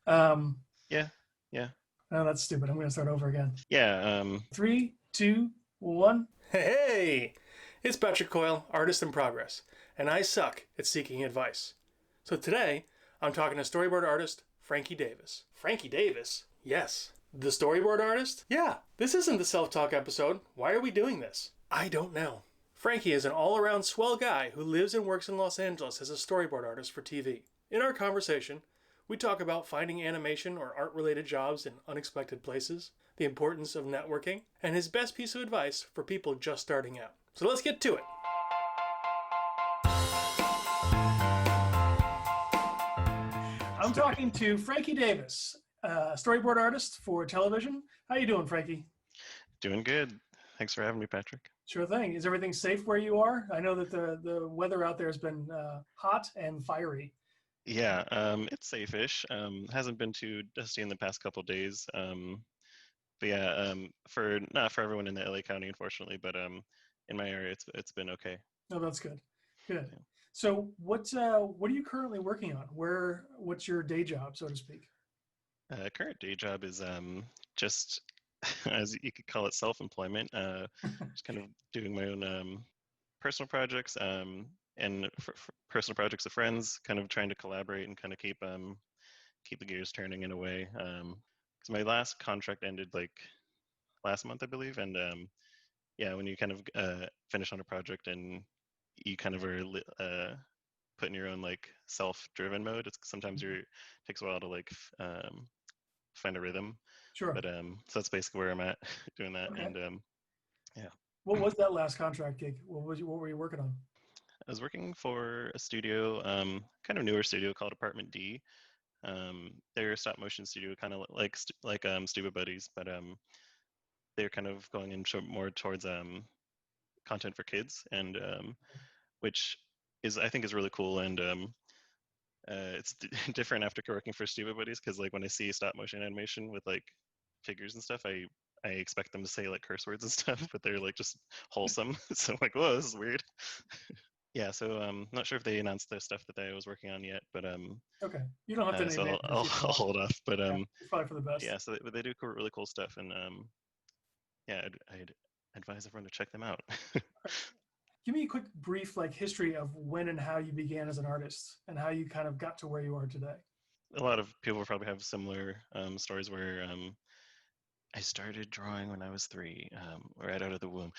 Yeah, yeah, No, that's stupid. I'm going to start over again. yeah. Three, two, one. Hey, it's Patrick Coyle, artist in progress, and I suck at seeking advice. So today, I'm talking to storyboard artist Frankie Davis. Frankie Davis? Yes. The storyboard artist? Yeah. This isn't the self talk episode. Why are we doing this? I don't know. Frankie is an all around swell guy who lives and works in Los Angeles as a storyboard artist for TV. In our conversation, we talk about finding animation or art related jobs in unexpected places, the importance of networking, and his best piece of advice for people just starting out. So let's get to it. I'm talking to Frankie Davis, storyboard artist for television. How you doing, Frankie? Doing good. Thanks for having me, Patrick. Sure thing. Is everything safe where you are? I know that the weather out there has been hot and fiery. Yeah, it's safe-ish. Hasn't been too dusty in the past couple days. But yeah, for not for everyone in the LA County, unfortunately, but in my area, it's been okay. No, that's good. Good. Yeah. So what are you currently working on? What's your day job, so to speak? Current day job is just as you could call it self-employment. Just kind of doing my own personal projects and for personal projects of friends, kind of trying to collaborate and kind of keep the gears turning in a way. Because my last contract ended like last month, I believe, and yeah, when you kind of finish on a project and you kind of are put in your own like self-driven mode, it's sometimes you're takes a while to like find a rhythm. Sure. But so that's basically where I'm at doing that, Okay. and yeah. What was that last contract gig? What were you working on? I was working for a studio, kind of newer studio called Apartment D. They're a stop motion studio, kind of like Stupid Buddies, but they're kind of going into more towards content for kids, and which is I think is really cool, and it's different after working for Stupid Buddies because like when I see stop motion animation with like figures and stuff, I expect them to say like curse words and stuff, but they're like just wholesome. So I'm like, whoa, this is weird. Yeah, so not sure if they announced the stuff that I was working on yet, but Okay. You don't have to name so names if I'll you don't I'll want. hold off. But Yeah, it's probably for the best. yeah, so they do cool, really cool stuff, and yeah, I'd advise everyone to check them out. Give me a quick brief like history of when and how you began as an artist and how you kind of got to where you are today. A lot of people probably have similar stories where I started drawing when I was 3, right out of the womb,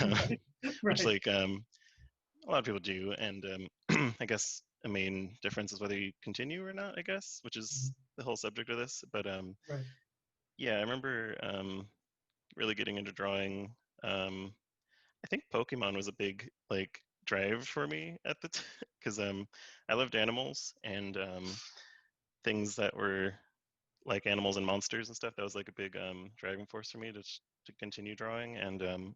Right. which Right. like a lot of people do, and I guess a main difference is whether you continue or not. I guess, which is the whole subject of this. But Right. yeah, I remember really getting into drawing. I think Pokemon was a big like drive for me at the because I loved animals and things that were like animals and monsters and stuff. That was like a big driving force for me to continue drawing, and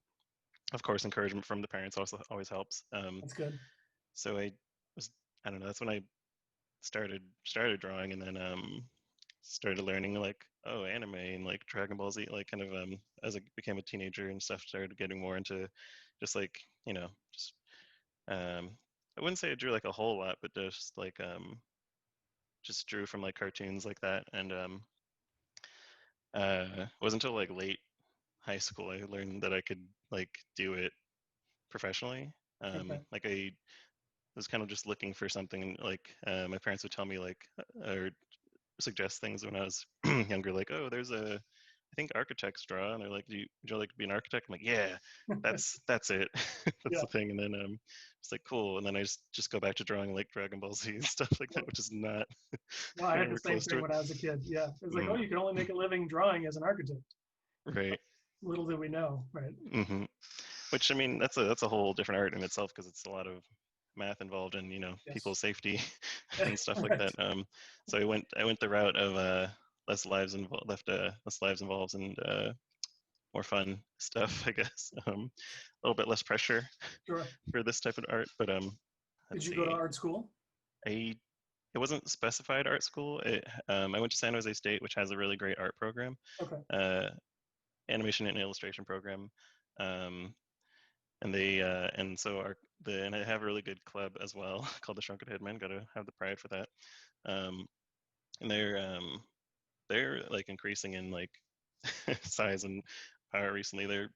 of course encouragement from the parents also always helps. That's good. So was I don't know, that's when I started drawing, and then started learning like, oh, anime and like Dragon Ball Z, like kind of as I became a teenager and stuff, started getting more into just like, just I wouldn't say I drew like a whole lot, but just drew from like cartoons like that. And it wasn't until like late high school I learned that I could like do it professionally. Okay. Like I was kind of just looking for something like my parents would tell me like or suggest things when I was younger, like, oh, there's I think architects draw, and they're like, would you like to be an architect? I'm like, yeah, that's it, that's Yeah. the thing. And then it's like cool, and then I just go back to drawing like Dragon Ball Z and stuff like that, which is not No, I had the anywhere same close to thing it. when I was a kid. Yeah. It was like, oh, Mm, you can only make a living drawing as an architect. right. Little did we know, right? hmm Which I mean, that's a whole different art in itself because it's a lot of math involved and Yes. people's safety and stuff like Right. that. So I went the route of less lives involved and more fun stuff, I guess. A little bit less pressure Sure. for this type of art, but Did let's you go to see. art school? I it wasn't specified art school. I went to San Jose State, which has a really great art program, Okay. uh, animation and illustration program. Um, and they and so and I have a really good club as well called the Shrunken Head Men. Got to have the pride for that. Um, and they're like increasing in like size and power recently. They're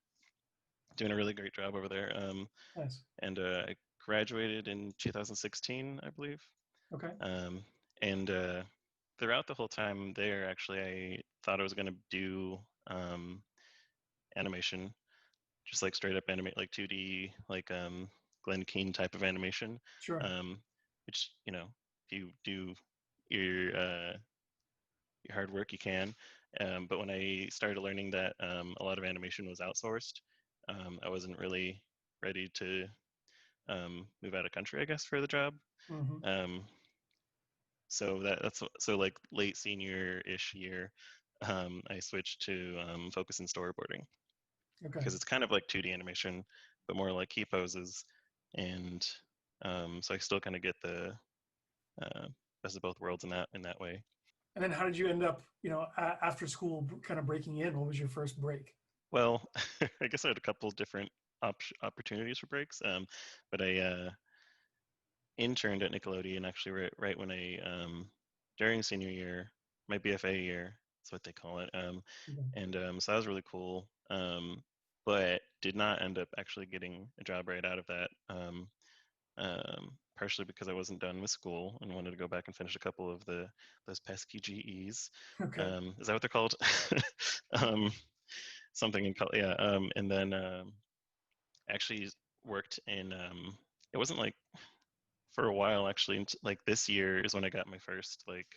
doing a really great job over there. Nice. And I graduated in 2016, I believe. Okay. Um, and throughout the whole time there, actually, I thought I was going to do animation, just like straight up animate, like 2D, like Glenn Keane type of animation. Sure. Which, you know, if you do your uh, your hard work, you can. But when I started learning that a lot of animation was outsourced, I wasn't really ready to move out of country, I guess, for the job. Hmm. Um, so so like late senior-ish year, I switched to focus in storyboarding Okay. because it's kind of like 2D animation, but more like key poses, and so I still kind of get the uh, best of both worlds in that way. And then how did you end up, after school, kind of breaking in? What was your first break? Well, I guess I had a couple different opportunities for breaks, but I interned at Nickelodeon actually right when I during senior year, my BFA year, that's what they call it, Okay. and so that was really cool. But did not end up actually getting a job right out of that. Partially because I wasn't done with school and wanted to go back and finish a couple of those pesky GEs. Okay. Is that what they're called? um, Something in yeah. And then actually worked in. It wasn't like for a while actually. Like this year is when I got my first like.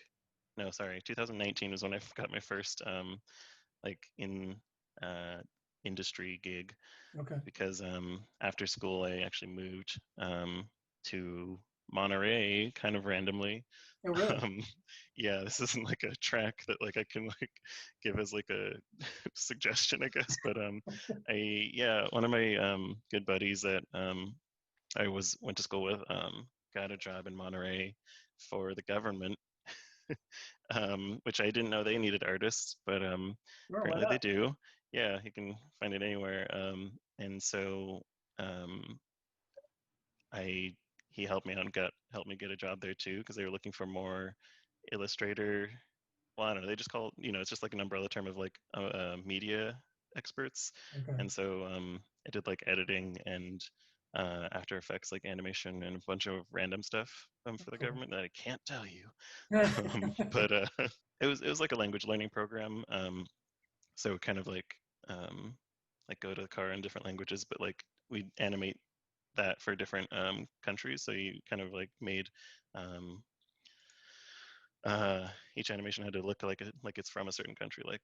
No, sorry. 2019 is when I got my first like in uh, industry gig Okay. because after school I actually moved to Monterey kind of randomly. Oh, really? Um, yeah, this isn't like a track that like I can like give as like a suggestion, I guess. But I yeah, one of my good buddies that I went to school with got a job in Monterey for the government, which I didn't know they needed artists, but Sure, why apparently they not? do. Yeah, you can find it anywhere. And so um, I he helped me out and got helped me get a job there too because they were looking for more illustrator. Well, I don't know. They just call it, it's just like an umbrella term of like media experts. Okay. And so I did like editing and After Effects, like animation and a bunch of random stuff for the Cool. government that I can't tell you. But it was like a language learning program. So kind of like go to the car in different languages, but like we animate that for different countries. So you kind of like made um, each animation had to look like it's from a certain country, like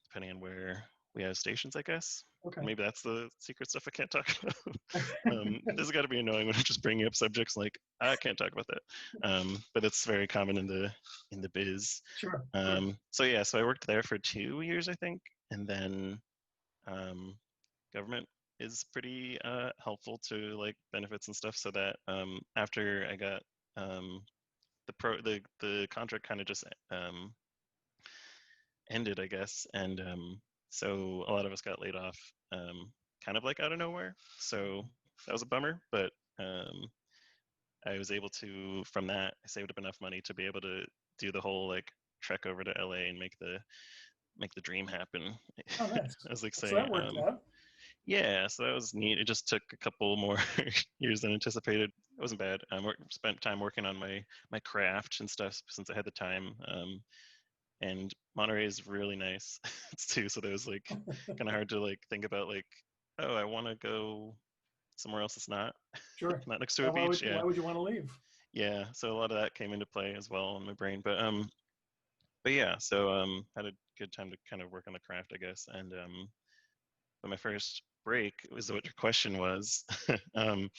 depending on where we have stations, I guess. Okay. Maybe that's the secret stuff I can't talk about. This has got to be annoying when I'm just bringing up subjects like I can't talk about that, but it's very common in the biz. Sure, of course. So yeah, so I worked there for 2 years, I think, and then um, government is pretty helpful to like benefits and stuff. So that after I got the contract kind of just ended, I guess, and so a lot of us got laid off, kind of like out of nowhere. So that was a bummer, but um, I was able to from that I saved up enough money to be able to do the whole like trek over to LA and make the dream happen. Oh, nice. I was like So saying, that worked out. yeah, so that was neat. It just took a couple more years than anticipated. It wasn't bad. Spent time working on my craft and stuff since I had the time. And Monterey is really nice too. So there was like kind of hard to like think about like, oh, I want to go somewhere else that's not Sure. not next to Yeah, a beach. Yeah, why would you want to leave? yeah. So a lot of that came into play as well in my brain. But yeah. So had a good time to kind of work on the craft, I guess. And but my first break was what your question was. um,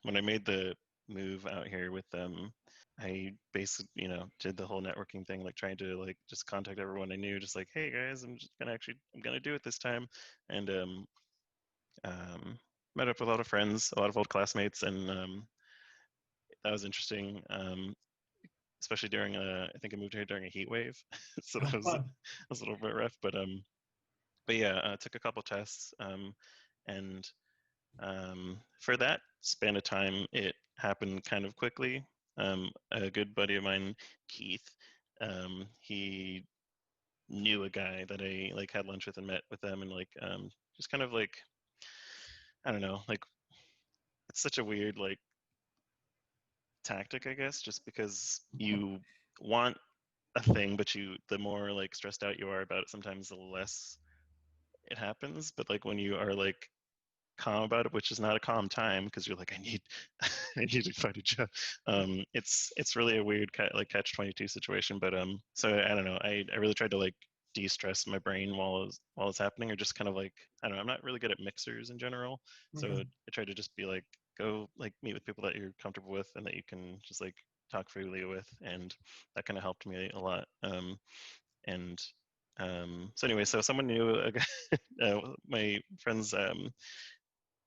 when I made the move out here with them, I basically, did the whole networking thing, like trying to like just contact everyone I knew, just like, hey guys, I'm gonna do it this time, and um, met up with a lot of friends, a lot of old classmates, and that was interesting. Especially during I think I moved here during a heat wave, so Oh, fun. that was a little bit rough, but yeah, took a couple tests, and for that span of time, it happened kind of quickly. A good buddy of mine, Keith, he knew a guy that I like had lunch with and met with them, and like just kind of like, I don't know, like it's such a weird like tactic, I guess, just because you want a thing, but the more like stressed out you are about it, sometimes the less it happens. But like when you are like calm about it, which is not a calm time because you're like, I need, I need to find a job. It's really a weird like catch-22 situation. But so I don't know. I really tried to like de-stress my brain while it's happening, or just kind of like, I don't know. I'm not really good at mixers in general, so Okay. I try to just be like, go like meet with people that you're comfortable with and that you can just like talk freely with, and that kind of helped me a lot. And so anyway, so someone knew a guy, my friend's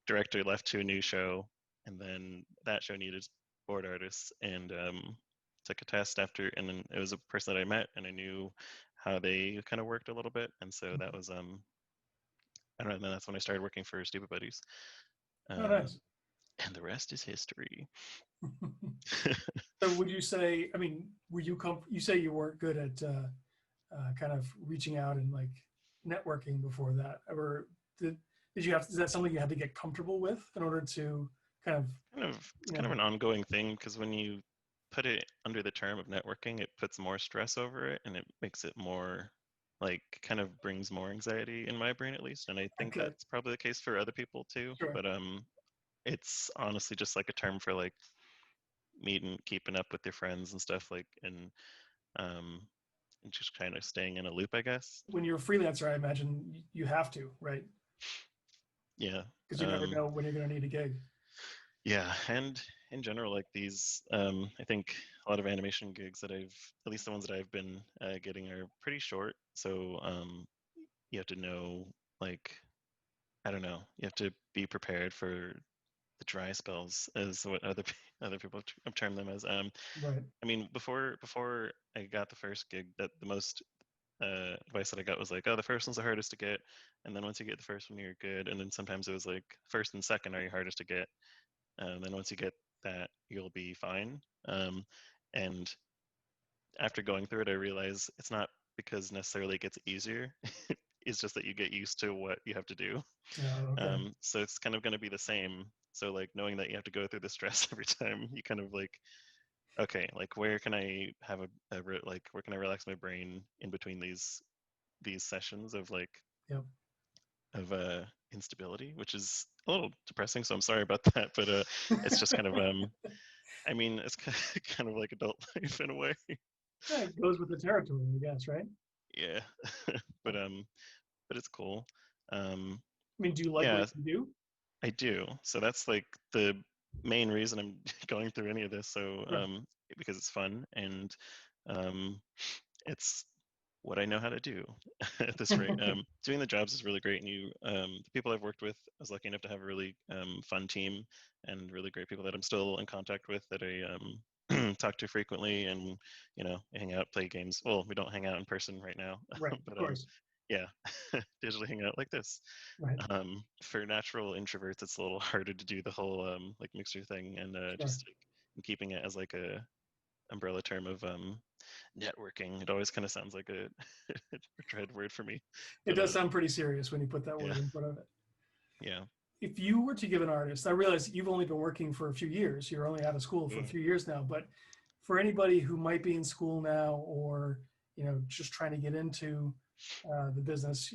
director left to a new show, and then that show needed board artists, and took a test after, and then it was a person that I met, and I knew how they kind of worked a little bit, and so that was I don't know. And then that's when I started working for Stupid Buddies, Oh, um, nice. and the rest is history. So would you say, I mean, were you you say you weren't good at kind of reaching out and like networking before that, or did you have, is that something you had to get comfortable with in order to kind of, It's you kind of know, an ongoing thing, because when you put it under the term of networking, it puts more stress over it, and it makes it more like kind of brings more anxiety in my brain, at least, and I think okay, that's probably the case for other people too. sure. But it's honestly just like a term for like meeting, keeping up with your friends and stuff, like, um and just kind of staying in a loop, I guess. When you're a freelancer, I imagine you have to, right? Yeah. Because you never um know when you're going to need a gig. yeah, and in general, like these, I think a lot of animation gigs that I've, at least the ones that I've been getting, are pretty short. So you have to know, like, I don't know, you have to be prepared for the dry spells, is what other people term them as. Right. I mean, before I got the first gig, that the most advice that I got was like, oh, the first one's the hardest to get, and then once you get the first one, you're good. And then sometimes it was like first and second are your hardest to get, and then once you get that, you'll be fine. And after going through it, I realize it's not because necessarily it gets easier. It's just that you get used to what you have to do. Okay. So it's kind of going to be the same. So like knowing that you have to go through the stress every time, you kind of like, okay, like where can I have like where can I relax my brain in between these sessions of like Yep. of instability, which is a little depressing. So I'm sorry about that, but it's just kind of I mean, it's kind of like adult life in a way. Yeah, it goes with the territory, I guess, right? Yeah, but it's cool. Um, I mean, do you like what yeah, you do? I do. So that's like the main reason I'm going through any of this. So Right. because it's fun, and um, it's what I know how to do at this rate. Doing the jobs is really great, and the people I've worked with, I was lucky enough to have a really fun team and really great people that I'm still in contact with, that I talk to frequently, and hang out, play games. Well, we don't hang out in person right now, Right. Of but course. yeah, digitally hang out like this. Right. For natural introverts, it's a little harder to do the whole like mixer thing, and Sure. just like, keeping it as like a umbrella term of networking. It always kind of sounds like a, a dread word for me, It but does sound pretty serious when you put that yeah, word in front of it. yeah. If you were to give an artist, I realize you've only been working for a few years. You're only out of school for a Mm. few years now, but for anybody who might be in school now, or just trying to get into the business,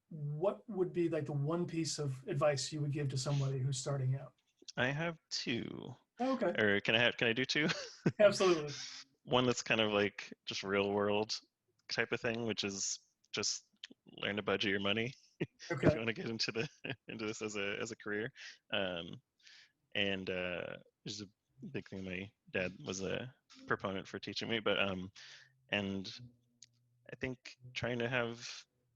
what would be like the one piece of advice you would give to somebody who's starting out? I have two, Oh, okay. or can I do two? Absolutely. One that's kind of like just real world type of thing, which is just learn to budget your money if Okay. you want to get into the into this as a career. Um, and there's a big thing my dad was a proponent for teaching me, but and I think trying to have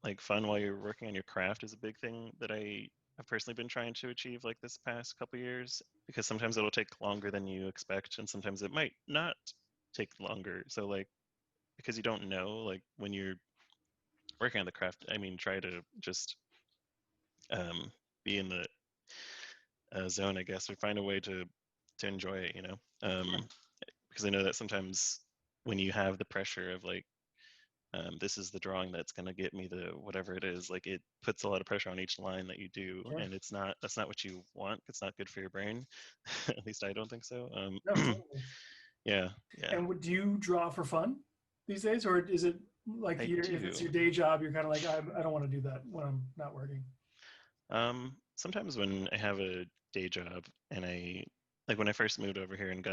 like fun while you're working on your craft is a big thing that I have personally been trying to achieve like this past couple years, because sometimes it'll take longer than you expect, and sometimes it might not take longer. So like, because you don't know, like when you're working on the craft, I mean, try to just be in the zone, I guess, or find a way to enjoy it, Sure. because I know that sometimes when you have the pressure of like, this is the drawing that's going to get me the whatever it is, like it puts a lot of pressure on each line that you do, Sure. and that's not what you want. It's not good for your brain. At least I don't think so. No, totally. Yeah. And do you draw for fun these days, or is it like I if it's do. your day job, you're kind of like, I don't want to do that when I'm not working? Sometimes when I have a day job and I like when I first moved over here and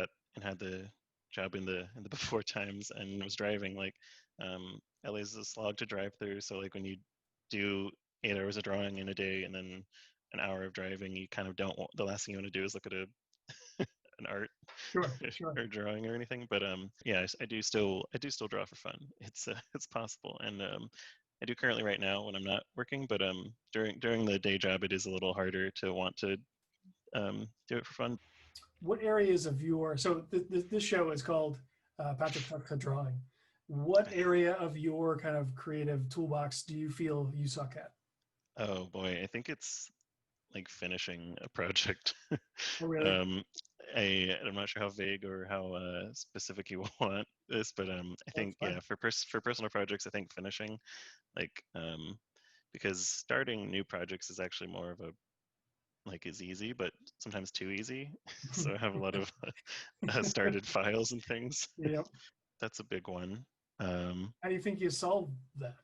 had the job in the before times and was driving, like LA's a slog to drive through. So like when you do 8 hours of drawing in a day and then an hour of driving, you kind of don't want, the last thing you want to do is look at an art Sure, sure. or drawing or anything. But yeah, I do still draw for fun. It's it's possible, and I do currently right now when I'm not working. But during the day job, it is a little harder to want to do it for fun. What areas of your this show is called Patrick Tuck's Drawing. What area of your kind of creative toolbox do you feel you suck at? Oh boy, I think it's like finishing a project. Oh, really? um, I'm not sure how vague or how specific you want this, but I That's think fine. yeah, for personal projects, I think finishing like because starting new projects is actually more of a like is easy, but sometimes too easy. So I have a lot of started files and things. Yep. That's a big one. Um, How do you think you solve that?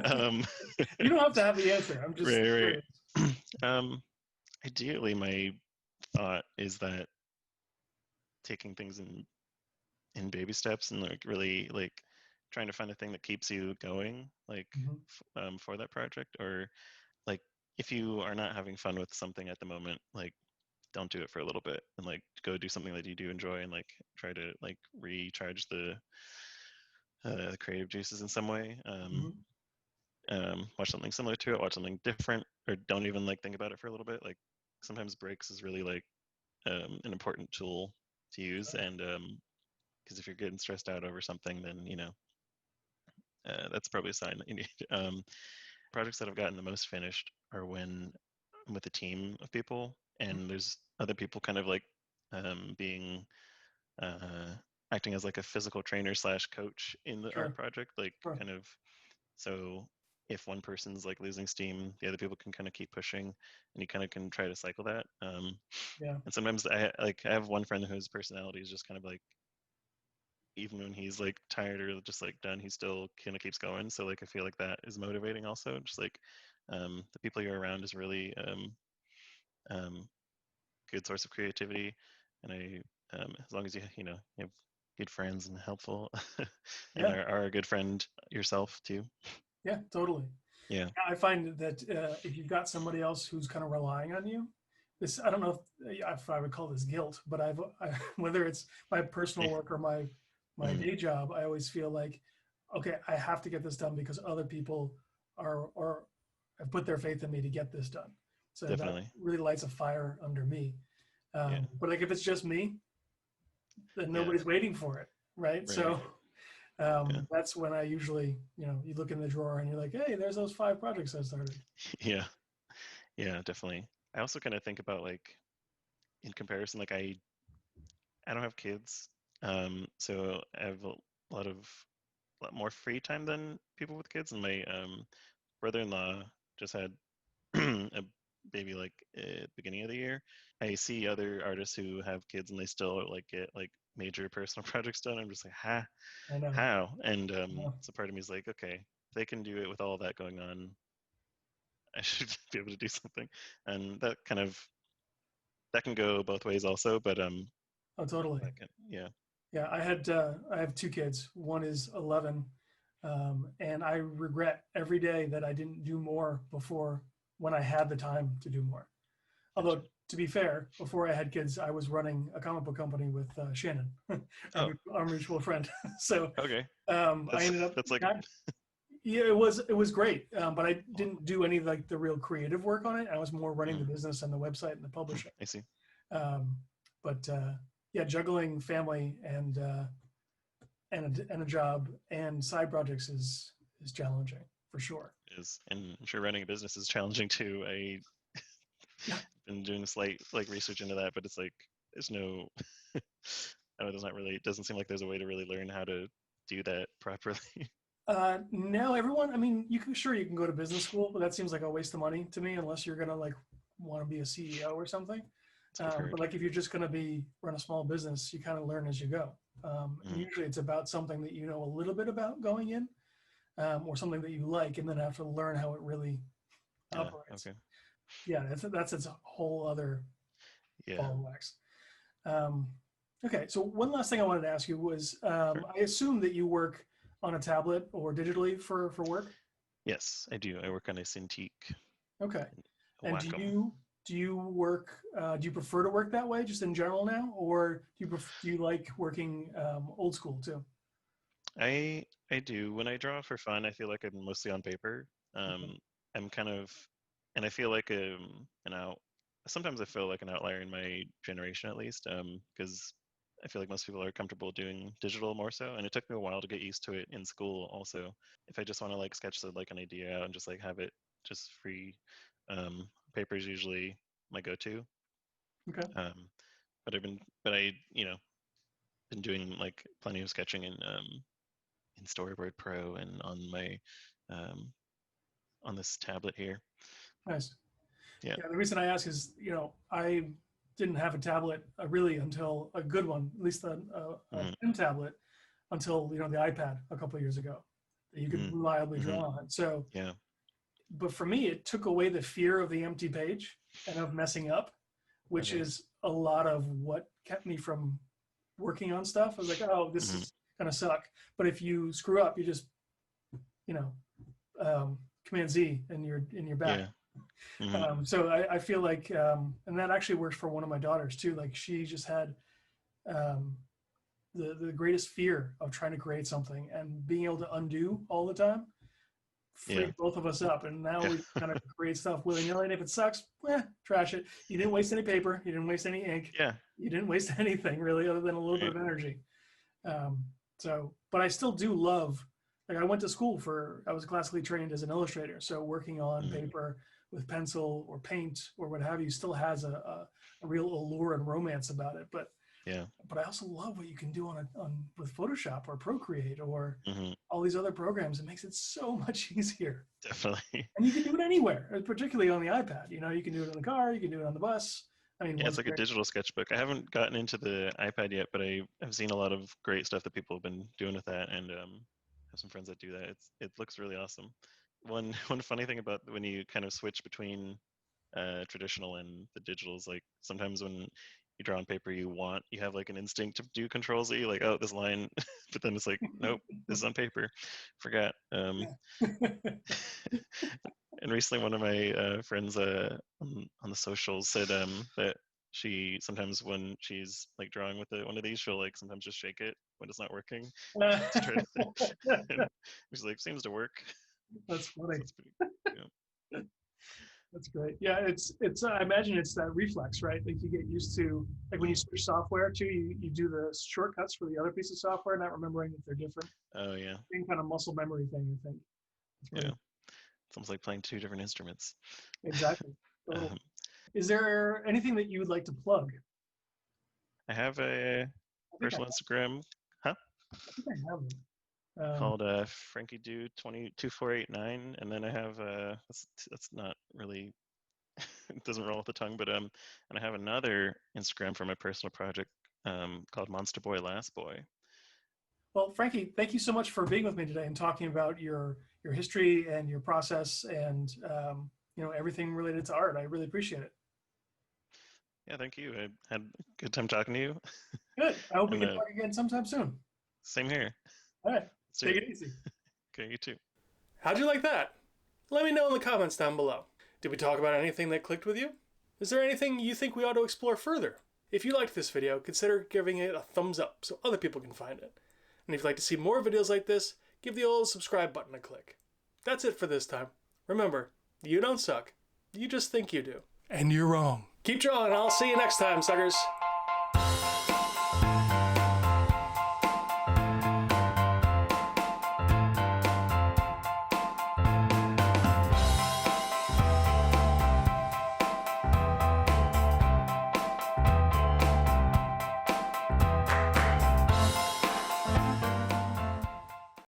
um, You don't have to have the answer. I'm just right, curious. right. Ideally, my thought is that taking things in baby steps and like really like trying to find a thing that keeps you going, like Mhm. for that project, or like if you are not having fun with something at the moment, like don't do it for a little bit and like go do something that you do enjoy and like try to like recharge the creative juices in some way. Mhm. Watch something similar to it, watch something different, or don't even like think about it for a little bit. Like sometimes breaks is really like an important tool to use, and because if you're getting stressed out over something, then that's probably a sign that you need. Projects that I've gotten the most finished are when I'm with a team of people and there's other people kind of like being uh, acting as like a physical trainer slash coach in the art Sure, project, like sure. kind of so if one person's like losing steam, the other people can kind of keep pushing, and you kind of can try to cycle that. Yeah. And sometimes I have one friend whose personality is just kind of like even when he's like tired or just like done, he still kind of keeps going. So like I feel like that is motivating also. Just like the people you're around is really um, good source of creativity, and as long as you have good friends and helpful, and Yeah. are a good friend yourself too. Yeah, totally. Yeah. I find that if you've got somebody else who's kind of relying on you, this I don't know if I would call this guilt, but whether it's my personal Yeah. work or my Mm, day job, I always feel like, okay, I have to get this done because other people are or have put their faith in me to get this done. So that definitely. really lights a fire under me. Yeah. But like if it's just me, then Yeah. nobody's waiting for it, right? Right. So Yeah. that's when I usually, you look in the drawer and you're like, hey, there's those 5 projects I started. Yeah. Yeah. Definitely. I also kind of think about like in comparison, like I don't have kids, so I have lot more free time than people with kids, and my brother-in-law just had a baby like beginning of the year. I see other artists who have kids and they still like get like major personal projects done. I'm just like, I know. how? And I know. so part of me is like, okay, if they can do it with all that going on, I should be able to do something. And that can go both ways also, but Oh, totally. yeah, Yeah, I have 2 kids. One is 11, and I regret every day that I didn't do more before when I had the time to do more. gotcha. Although, to be fair, before I had kids, I was running a comic book company with Shannon, Oh, our mutual friend. So okay. I That's ended up that's like not. Yeah, it was great, but I didn't do any like the real creative work on it. I was more running the mm, business and the website and the publishing. I see. Um, but yeah, juggling family and a job and side projects is challenging for sure. Is and I'm sure running a business is challenging too. I Yeah, been doing slight like research into that, but it's like there's no. I know it doesn't seem like there's a way to really learn how to do that properly. No, everyone. I mean, you can go to business school, but that seems like a waste of money to me, unless you're gonna like want to be a CEO or something. That's what I've heard. But like if you're just gonna run a small business, you kind of learn as you go. And usually it's about something that you know a little bit about going in, or something that you like, and then have to learn how it really operates. Okay. Yeah, that's its whole other ball of wax. Okay, so one last thing I wanted to ask you was, Sure. I assume that you work on a tablet or digitally for work? Yes, I do. I work on a Cintiq. Okay. A And Wacom. do you work, do you prefer to work that way just in general now, or do you like working old school too? I do. When I draw for fun, I feel like I'm mostly on paper. Okay. I'm kind of, and I feel like an out. Sometimes I feel like an outlier in my generation, at least, because I feel like most people are comfortable doing digital more so, and it took me a while to get used to it in school. Also, if I just want to like sketch like an idea out and just like have it just free, paper is usually my go-to. Okay. But I, been doing like plenty of sketching in Storyboard Pro and um, on this tablet here. Nice. Yeah. Yeah, the reason I ask is, I didn't have a tablet really until a good one, at least a Mhm. pen tablet, until the iPad a couple of years ago that you could Mhm. reliably Mhm. draw on. So, Yeah. but for me, it took away the fear of the empty page and of messing up, which Okay. is a lot of what kept me from working on stuff. I was like, oh, this Mhm. is gonna suck. But if you screw up, you just, you know, Command Z and you're back. Yeah. Mhm. So I feel like, and that actually works for one of my daughters too. Like she just had um, the greatest fear of trying to create something and being able to undo all the time Yeah. freed both of us up. And now Yeah. we kind of create stuff willy nilly. And if it sucks, trash it. You didn't waste any paper. You didn't waste any ink. Yeah. You didn't waste anything really, other than a little bit Right. of energy. Um, but I still do love. Like I went to school I was classically trained as an illustrator. So working on Mhm. paper with pencil or paint or what have you still has a real allure and romance about it. Yeah. But I also love what you can do on with Photoshop or Procreate or Mhm. all these other programs. It makes it so much easier. Definitely. And you can do it anywhere, particularly on the iPad. You can do it in the car, you can do it on the bus. I mean, Yeah, it's like a digital sketchbook. I haven't gotten into the iPad yet, but I've seen a lot of great stuff that people have been doing with that, and have some friends that do that. It looks really awesome. One one funny thing about when you kind of switch between traditional and the digitals, like sometimes when you draw on paper, you have like an instinct to do Control Z, like oh this line, but then it's like nope, this is on paper, forgot. And recently, one of my friends on the socials said that she sometimes when she's like drawing with one of these, she'll like sometimes just shake it when it's not working to try to. And she's like, seems to work. That's So funny. it's pretty. Yeah. That's great. Yeah, it's. I imagine it's that reflex, right? Like you get used to, like when you Mm. switch software too, you do the shortcuts for the other piece of software, not remembering that they're different. Oh yeah, Same kind of muscle memory thing, I think. It's yeah. great. It's almost like playing two different instruments. Exactly. Totally. Um, Is there anything that you would like to plug? I have a I think I, personal Instagram, huh? I think I have it. Called Frankie Dude 22489, and then I have that's not really it doesn't roll off the tongue, but and I have another Instagram for my personal project called Monster Boy Last Boy. Well, Frankie, thank you so much for being with me today and talking about your history and your process and everything related to art. I really appreciate it. Yeah, thank you. I had a good time talking to you, Good. I hope we and can talk again sometime soon. same here. All right. Let's do Take it. it easy. Okay, you too. How'd you like that? Let me know in the comments down below. Did we talk about anything that clicked with you? Is there anything you think we ought to explore further? If you liked this video, consider giving it a thumbs up so other people can find it. And if you'd like to see more videos like this, give the old subscribe button a click. That's it for this time. Remember, you don't suck. You just think you do. And you're wrong. Keep drawing. I'll see you next time, suckers.